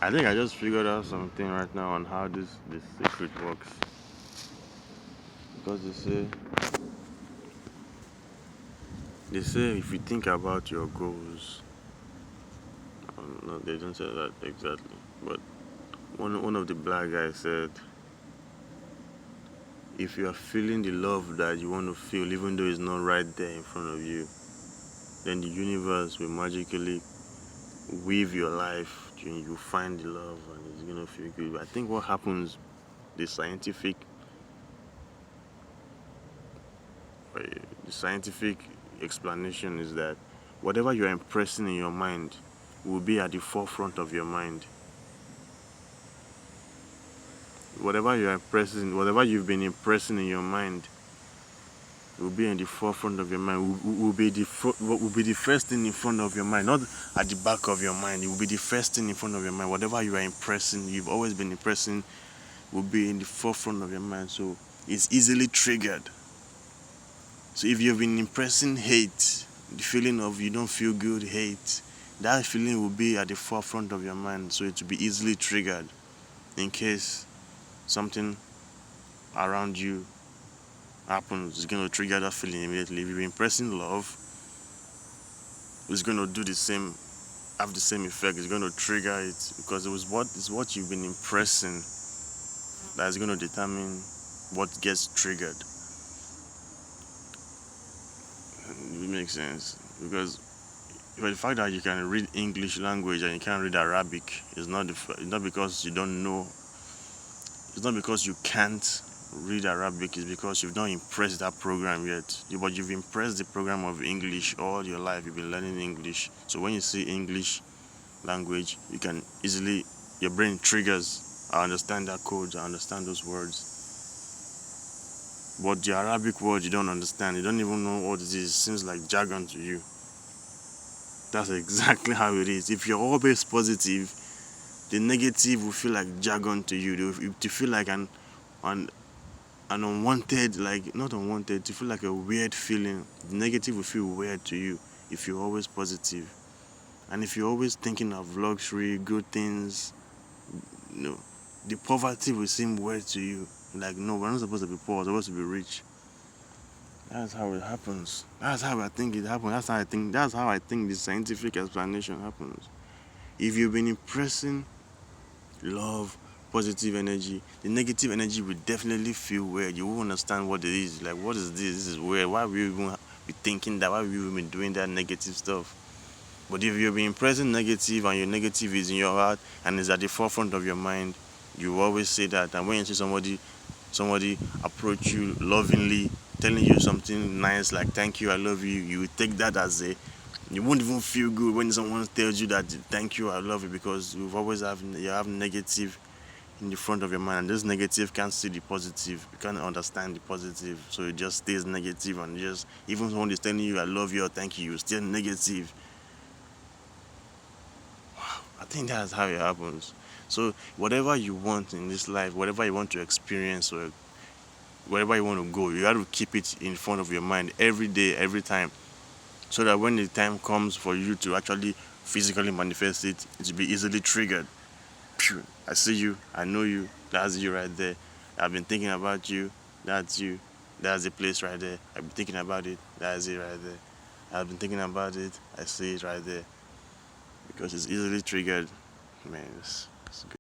I think I just figured out something right now on how this secret works. Because they say if you think about your goals, no, they don't say that exactly, but one of the black guys said, if you are feeling the love that you want to feel, even though it's not right there in front of you, then the universe will magically weave your life. You find the love, and it's gonna feel good. I think what happens, the scientific uh, the scientific explanation is that whatever you're impressing in your mind will be at the forefront of your mind. Whatever you've been impressing in your mind will be in the forefront of your mind. Will be the first thing in front of your mind, not at the back of your mind. It will be the first thing in front of your mind. Whatever you are impressing, you've always been impressing, will be in the forefront of your mind. So it's easily triggered. So if you've been impressing hate, the feeling of you don't feel good, hate, that feeling will be at the forefront of your mind. So it will be easily triggered in case something around you happens. It's going to trigger that feeling immediately. If you've been impressing love, it's going to do the same, have the same effect. It's going to trigger it because it's what you've been impressing that is going to determine what gets triggered. It makes sense because the fact that you can read English language and you can't read Arabic is not because you don't know. It's not because you can't read Arabic. It's because you've not impressed that program yet. But you've impressed the program of English all your life. You've been learning English. So when you see English language, you can easily, your brain triggers. I understand that code. I understand those words. But the Arabic word you don't understand. You don't even know what it is. It seems like jargon to you. That's exactly how it is. If you're always positive, the negative will feel like jargon to you. To feel like an unwanted, like not unwanted, to feel like a weird feeling. The negative will feel weird to you if you're always positive. And if you're always thinking of luxury, good things, the poverty will seem weird to you. Like, no, we're not supposed to be poor, we're supposed to be rich. That's how it happens. That's how I think it happens. That's how I think the scientific explanation happens. If you've been impressing love, positive energy, the negative energy will definitely feel weird. You won't understand what it is. Like, what is this? This is weird. Why will you even be thinking that? Why will you even be doing that negative stuff? But if you've been present negative and your negative is in your heart and is at the forefront of your mind, you always say that. And when you see somebody approach you lovingly, telling you something nice like "thank you, I love you," you take that as a, you won't even feel good when someone tells you that "thank you, I love you," because you have negative in the front of your mind, and this negative can't see the positive. You can't understand the positive, so it just stays negative, and just even when someone is telling you "I love you" or "thank you," you're still negative. I think that's how it happens. So whatever you want in this life, whatever you want to experience, or wherever you want to go, you have to keep it in front of your mind every day, every time, so that when the time comes for you to actually physically manifest it, it will be easily triggered. Phew, I see you, I know you, that's you right there. I've been thinking about you, that's you, that's the place right there. I've been thinking about it, that's it right there. I've been thinking about it, I see it right there. Because it's easily triggered. Man, it's good.